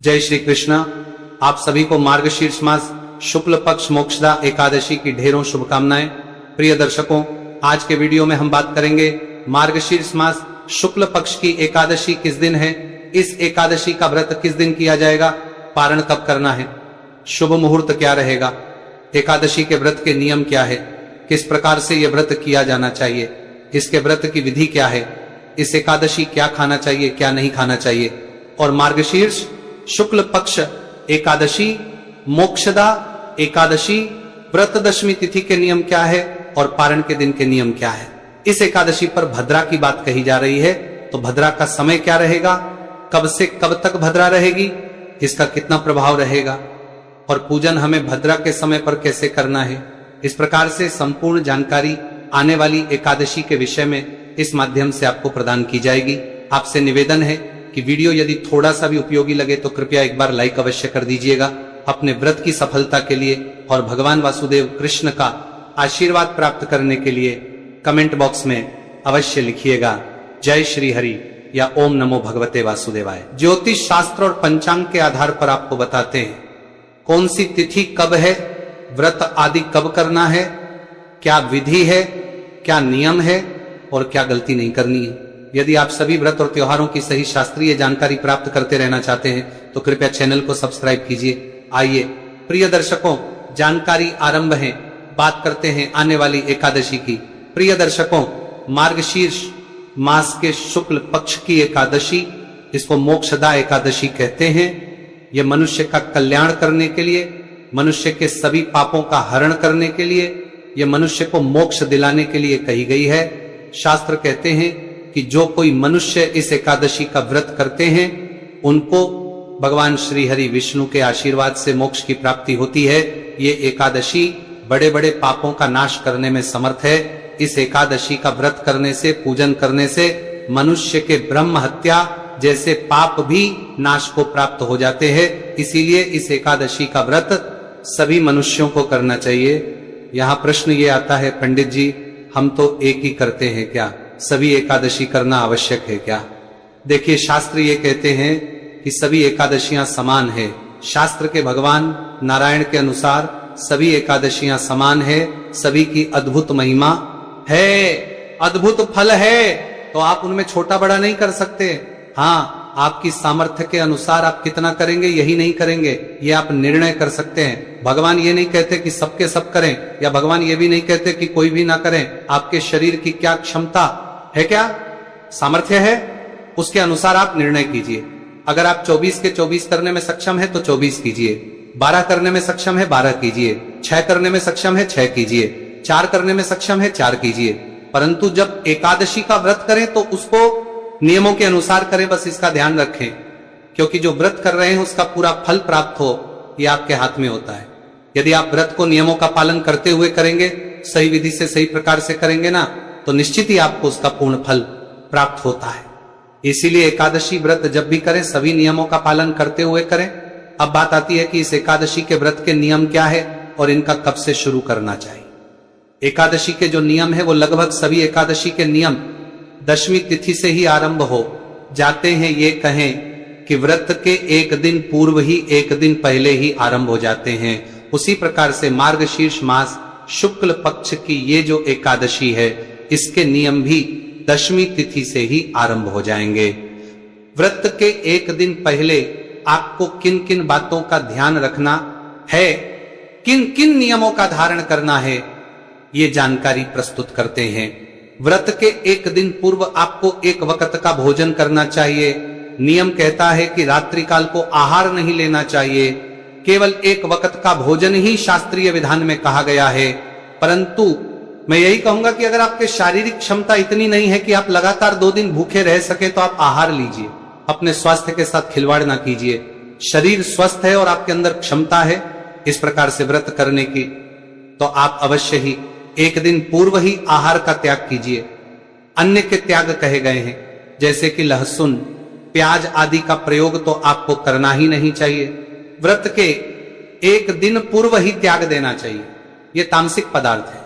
जय श्री कृष्ण। आप सभी को मार्गशीर्ष मास शुक्ल पक्ष मोक्षदा एकादशी की ढेरों शुभकामनाएं। प्रिय दर्शकों, आज के वीडियो में हम बात करेंगे मार्गशीर्ष मास शुक्ल पक्ष की एकादशी किस दिन है, इस एकादशी का व्रत किस दिन किया जाएगा, पारण कब करना है, शुभ मुहूर्त क्या रहेगा, एकादशी के व्रत के नियम क्या है, किस प्रकार से यह व्रत किया जाना चाहिए, इसके व्रत की विधि क्या है, इस एकादशी क्या खाना चाहिए क्या नहीं खाना चाहिए, और मार्गशीर्ष शुक्ल पक्ष एकादशी मोक्षदा एकादशी व्रत दशमी तिथि के नियम क्या है और पारण के दिन के नियम क्या है। इस एकादशी पर भद्रा की बात कही जा रही है, तो भद्रा का समय क्या रहेगा, कब से कब तक भद्रा रहेगी, इसका कितना प्रभाव रहेगा और पूजन हमें भद्रा के समय पर कैसे करना है। इस प्रकार से संपूर्ण जानकारी आने वाली एकादशी के विषय में इस माध्यम से आपको प्रदान की जाएगी। आपसे निवेदन है कि वीडियो यदि थोड़ा सा भी उपयोगी लगे तो कृपया एक बार लाइक अवश्य कर दीजिएगा। अपने व्रत की सफलता के लिए और भगवान वासुदेव कृष्ण का आशीर्वाद प्राप्त करने के लिए कमेंट बॉक्स में अवश्य लिखिएगा जय श्री हरि या ओम नमो भगवते वासुदेवाय। ज्योतिष शास्त्र और पंचांग के आधार पर आपको बताते हैं कौन सी तिथि कब है, व्रत आदि कब करना है, क्या विधि है, क्या नियम है और क्या गलती नहीं करनी है। यदि आप सभी व्रत और त्योहारों की सही शास्त्रीय जानकारी प्राप्त करते रहना चाहते हैं तो कृपया चैनल को सब्सक्राइब कीजिए। आइए प्रिय दर्शकों, जानकारी आरंभ है, बात करते हैं आने वाली एकादशी की। प्रिय दर्शकों, मार्गशीर्ष मास के शुक्ल पक्ष की एकादशी, इसको मोक्षदा एकादशी कहते हैं। यह मनुष्य का कल्याण करने के लिए, मनुष्य के सभी पापों का हरण करने के लिए, यह मनुष्य को मोक्ष दिलाने के लिए कही गई है। शास्त्र कहते हैं कि जो कोई मनुष्य इस एकादशी का व्रत करते हैं उनको भगवान श्री हरि विष्णु के आशीर्वाद से मोक्ष की प्राप्ति होती है। ये एकादशी बड़े बड़े पापों का नाश करने में समर्थ है। इस एकादशी का व्रत करने से, पूजन करने से मनुष्य के ब्रह्म हत्या जैसे पाप भी नाश को प्राप्त हो जाते हैं। इसीलिए इस एकादशी का व्रत सभी मनुष्यों को करना चाहिए। यहाँ प्रश्न ये आता है, पंडित जी हम तो एक ही करते हैं क्या, सभी एकादशी करना आवश्यक है क्या। देखिए, शास्त्र ये कहते हैं कि सभी एकादशियां समान है। शास्त्र के भगवान नारायण के अनुसार सभी एकादशियां समान है, सभी की अद्भुत महिमा है, अद्भुत फल है, तो आप उनमें छोटा बड़ा नहीं कर सकते। हाँ, आपकी सामर्थ्य के अनुसार आप कितना करेंगे यही नहीं करेंगे, ये आप निर्णय कर सकते हैं। भगवान ये नहीं कहते कि सबके सब करें, या भगवान ये भी नहीं कहते कि कोई भी ना करें। आपके शरीर की क्या क्षमता है, क्या सामर्थ्य है, उसके अनुसार आप निर्णय कीजिए। अगर आप 24 के 24 करने में सक्षम है तो 24 कीजिए, 12 करने में सक्षम है 12 कीजिए, 6 करने में सक्षम है 6 कीजिए, 4 करने में सक्षम है 4 कीजिए। परंतु जब एकादशी का व्रत करें तो उसको नियमों के अनुसार करें, बस इसका ध्यान रखें, क्योंकि जो व्रत कर रहे हैं उसका पूरा फल प्राप्त हो यह आपके हाथ में होता है। यदि आप व्रत को नियमों का पालन करते हुए करेंगे, सही विधि से सही प्रकार से करेंगे ना, तो निश्चित ही आपको उसका पूर्ण फल प्राप्त होता है। इसीलिए एकादशी व्रत जब भी करें सभी नियमों का पालन करते हुए करें। अब बात आती है कि इस एकादशी के व्रत के नियम क्या है और इनका कब से शुरू करना चाहिए। एकादशी के जो नियम है वो लगभग सभी एकादशी के नियम दशमी तिथि से ही आरंभ हो जाते हैं। ये कहें कि व्रत के एक दिन पूर्व ही, एक दिन पहले ही आरंभ हो जाते हैं। उसी प्रकार से मार्गशीर्ष मास शुक्ल पक्ष की ये जो एकादशी है, इसके नियम भी दशमी तिथि से ही आरंभ हो जाएंगे। व्रत के एक दिन पहले आपको किन किन बातों का ध्यान रखना है, किन किन नियमों का धारण करना है, ये जानकारी प्रस्तुत करते हैं। व्रत के एक दिन पूर्व आपको एक वक्त का भोजन करना चाहिए। नियम कहता है कि रात्रि काल को आहार नहीं लेना चाहिए, केवल एक वक्त का भोजन ही शास्त्रीय विधान में कहा गया है। परंतु मैं यही कहूंगा कि अगर आपके शारीरिक क्षमता इतनी नहीं है कि आप लगातार 2 दिन भूखे रह सके तो आप आहार लीजिए, अपने स्वास्थ्य के साथ खिलवाड़ ना कीजिए। शरीर स्वस्थ है और आपके अंदर क्षमता है इस प्रकार से व्रत करने की, तो आप अवश्य ही एक दिन पूर्व ही आहार का त्याग कीजिए। अन्य के त्याग कहे गए हैं, जैसे कि लहसुन, प्याज आदि का प्रयोग तो आपको करना ही नहीं चाहिए। व्रत के एक दिन पूर्व ही त्याग देना चाहिए, ये तामसिक पदार्थ है।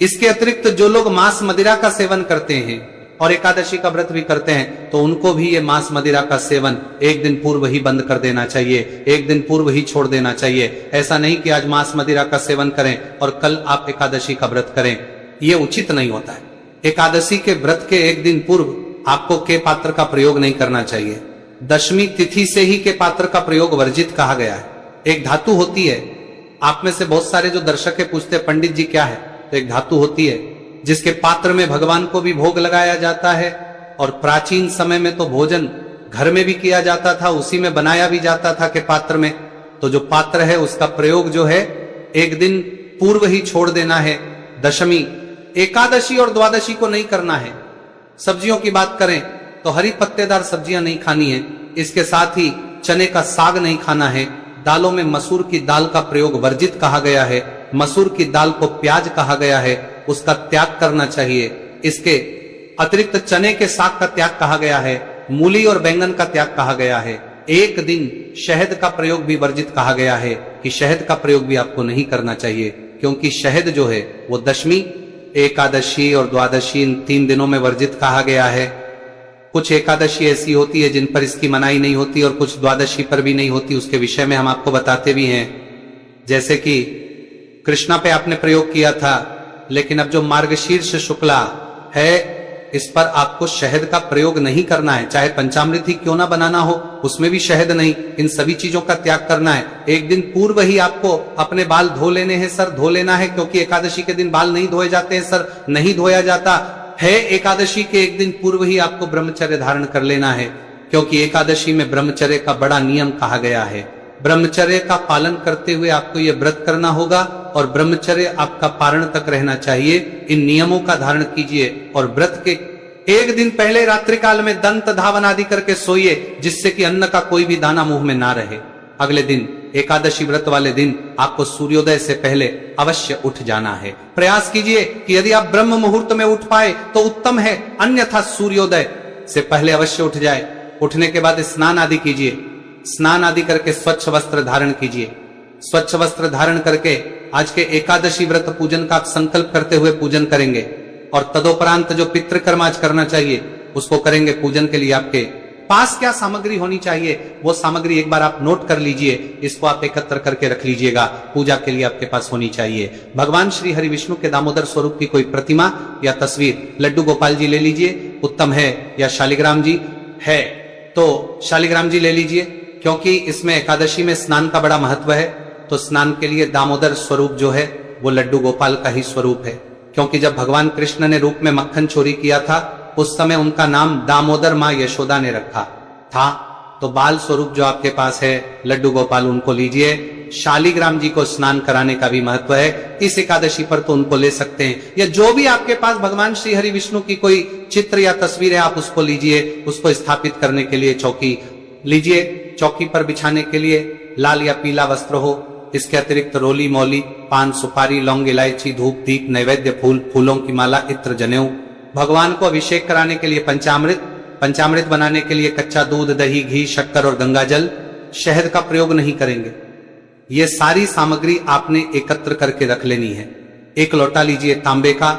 इसके अतिरिक्त जो लोग मांस मदिरा का सेवन करते हैं और एकादशी का व्रत भी करते हैं तो उनको भी ये मांस मदिरा का सेवन एक दिन पूर्व ही बंद कर देना चाहिए, एक दिन पूर्व ही छोड़ देना चाहिए। ऐसा नहीं कि आज मांस मदिरा का सेवन करें और कल आप एकादशी का व्रत करें, ये उचित नहीं होता है। एकादशी के व्रत के एक दिन पूर्व आपको के पात्र का प्रयोग नहीं करना चाहिए। दशमी तिथि से ही के पात्र का प्रयोग वर्जित कहा गया है। एक धातु होती है, आप में से बहुत सारे जो दर्शक है पूछते हैं पंडित जी क्या है, तो एक धातु होती है जिसके पात्र में भगवान को भी भोग लगाया जाता है और प्राचीन समय में तो भोजन घर में भी किया जाता था, उसी में बनाया भी जाता था के पात्र में। तो जो पात्र है उसका प्रयोग जो है एक दिन पूर्व ही छोड़ देना है। दशमी, एकादशी और द्वादशी को नहीं करना है। सब्जियों की बात करें तो हरी पत्तेदार सब्जियां नहीं खानी है, इसके साथ ही चने का साग नहीं खाना है। दालों में मसूर की दाल का प्रयोग वर्जित कहा गया है। मसूर की दाल को प्याज कहा गया है, उसका त्याग करना चाहिए। इसके अतिरिक्त चने के साग का त्याग कहा गया है, मूली और बैंगन का त्याग कहा गया है। एक दिन शहद का प्रयोग भी वर्जित कहा गया है कि शहद का प्रयोग भी आपको नहीं करना चाहिए, क्योंकि शहद जो है वो दशमी, एकादशी और द्वादशी इन 3 दिनों में वर्जित कहा गया है। कुछ एकादशी ऐसी होती है जिन पर इसकी मनाही नहीं होती और कुछ द्वादशी पर भी नहीं होती, उसके विषय में हम आपको बताते भी हैं। जैसे कि कृष्णा पे आपने प्रयोग किया था, लेकिन अब जो मार्गशीर्ष शुक्ला है इस पर आपको शहद का प्रयोग नहीं करना है, चाहे पंचामृत ही क्यों ना बनाना हो, उसमें भी शहद नहीं। इन सभी चीजों का त्याग करना है। एक दिन पूर्व ही आपको अपने बाल धो लेने हैं, सर धो लेना है, क्योंकि एकादशी के दिन बाल नहीं धोए जाते हैं, सर नहीं धोया जाता है। एकादशी के एक दिन पूर्व ही आपको ब्रह्मचर्य धारण कर लेना है, क्योंकि एकादशी में ब्रह्मचर्य का बड़ा नियम कहा गया है। ब्रह्मचर्य का पालन करते हुए आपको यह व्रत करना होगा और ब्रह्मचर्य आपका पारण तक रहना चाहिए। इन नियमों का धारण कीजिए और व्रत के एक दिन पहले रात्रि काल में दंत धावन आदि करके सोइए, जिससे कि अन्न का कोई भी दाना मुंह में ना रहे। अगले दिन एकादशी व्रत वाले दिन आपको सूर्योदय से पहले अवश्य उठ जाना है। प्रयास कीजिए कि यदि आप ब्रह्म मुहूर्त में उठ पाए तो उत्तम है, अन्यथा सूर्योदय से पहले अवश्य उठ जाए। उठने के बाद स्नान आदि कीजिए, स्नान आदि करके स्वच्छ वस्त्र धारण कीजिए। स्वच्छ वस्त्र धारण करके आज के एकादशी व्रत पूजन का आप संकल्प करते हुए पूजन करेंगे और तदोपरांत जो पितृकर्म आज करना चाहिए उसको करेंगे। पूजन के लिए आपके पास क्या सामग्री होनी चाहिए वो सामग्री एक बार आप नोट कर लीजिए, इसको आप एकत्र करके रख लीजिएगा। पूजा के लिए आपके पास होनी चाहिए भगवान श्री हरि विष्णु के दामोदर स्वरूप की कोई प्रतिमा या तस्वीर। लड्डू गोपाल जी ले लीजिए, उत्तम है, या शालिग्राम जी है तो शालिग्राम जी ले लीजिए, क्योंकि इसमें एकादशी में स्नान का बड़ा महत्व है। तो स्नान के लिए दामोदर स्वरूप जो है वो लड्डू गोपाल का ही स्वरूप है, क्योंकि जब भगवान कृष्ण ने रूप में मक्खन चोरी किया था उस समय उनका नाम दामोदर माँ यशोदा ने रखा था। तो बाल स्वरूप जो आपके पास है लड्डू गोपाल, उनको लीजिए। शालिग्राम जी को स्नान कराने का भी महत्व है, इस एकादशी पर तो उनको ले सकते हैं, या जो भी आपके पास भगवान श्री हरि विष्णु की कोई चित्र या तस्वीर है आप उसको लीजिए। उसको स्थापित करने के लिए चौकी लीजिए, चौकी पर बिछाने के लिए लाल या पीला वस्त्र हो। इसके अतिरिक्त रोली मौली, पान सुपारी, लौंग इलायची, धूप दीप, नैवेद्य फूल, फूलों की माला, इत्र जनेऊ। भगवान को अभिषेक कराने के लिए पंचामृत, पंचामृत बनाने के लिए कच्चा दूध, दही, घी, शक्कर और गंगाजल। शहद का प्रयोग नहीं करेंगे। ये सारी सामग्री आपने एकत्र करके रख लेनी है। एक लोटा लीजिए तांबे का,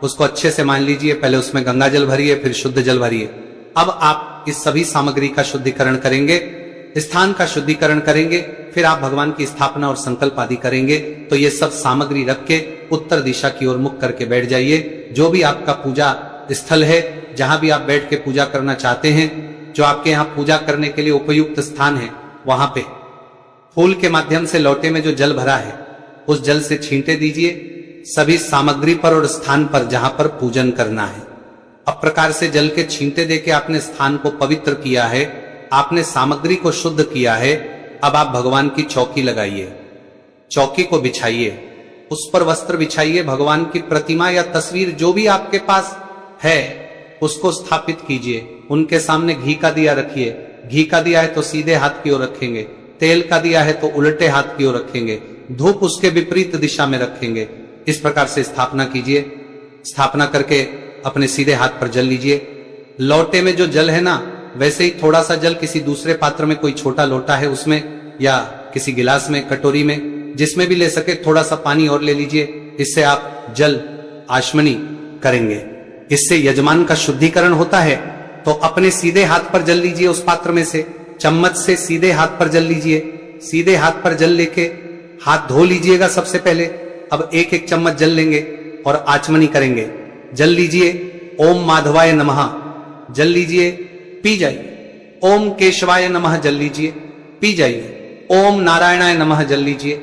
उसको अच्छे से मान लीजिए, पहले उसमें गंगाजल भरिए फिर शुद्ध जल भरिए। अब आप इस सभी सामग्री का शुद्धिकरण करेंगे, स्थान का शुद्धिकरण करेंगे, फिर आप भगवान की स्थापना और संकल्प आदि करेंगे। तो ये सब सामग्री रख के उत्तर दिशा की ओर मुख करके बैठ जाइए। जो भी आपका पूजा स्थल है, जहां भी आप बैठ के पूजा करना चाहते हैं, जो आपके यहाँ पूजा करने के लिए उपयुक्त स्थान है, वहां पे फूल के माध्यम से लोटे में जो जल भरा है उस जल से छींटे दीजिए सभी सामग्री पर और स्थान पर जहां पर पूजन करना है। अब प्रकार से जल के छींटे देके आपने स्थान को पवित्र किया है, आपने सामग्री को शुद्ध किया है। अब आप भगवान की चौकी लगाइए, चौकी को बिछाइए, उस पर वस्त्र बिछाइए, भगवान की प्रतिमा या तस्वीर जो भी आपके पास है उसको स्थापित कीजिए। उनके सामने घी का दिया रखिए। घी का दिया है तो सीधे हाथ की ओर रखेंगे, तेल का दिया है तो उल्टे हाथ की ओर रखेंगे, धूप उसके विपरीत दिशा में रखेंगे। इस प्रकार से स्थापना कीजिए। स्थापना करके अपने सीधे हाथ पर जल लीजिए। लोटे में जो जल है ना, वैसे ही थोड़ा सा जल किसी दूसरे पात्र में, कोई छोटा लोटा है उसमें या किसी गिलास में, कटोरी में, जिसमें भी ले सके, थोड़ा सा पानी और ले लीजिए। इससे आप जल आचमनी करेंगे। इससे यजमान का शुद्धिकरण होता है। तो अपने सीधे हाथ पर जल लीजिए, उस पात्र में से चम्मच से सीधे हाथ पर जल लीजिए। सीधे हाथ पर जल लेके हाथ धो लीजिएगा सबसे पहले। अब एक एक चम्मच जल लेंगे और आचमनी करेंगे। जल लीजिए, ओम माधवाय नमः जल लीजिए, पी जाइए। ओम केशवाय नमः जल लीजिए, पी जाइए। ओम नारायणाय नमः जल लीजिए,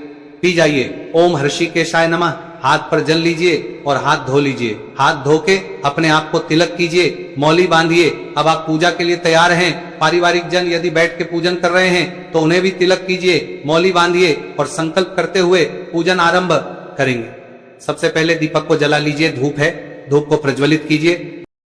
पी जाइए। ओम हर्षिकेशाय नमः हाथ पर जल लीजिए और हाथ धो लीजिए। हाथ धो के अपने आप को तिलक कीजिए, मौली बांधिए। अब आप पूजा के लिए तैयार हैं। पारिवारिक जन यदि बैठ के पूजन कर रहे हैं तो उन्हें भी तिलक कीजिए, मौली बांधिए और संकल्प करते हुए पूजन आरंभ करेंगे। सबसे पहले दीपक को जला लीजिए, धूप है, धूप को प्रज्वलित कीजिए।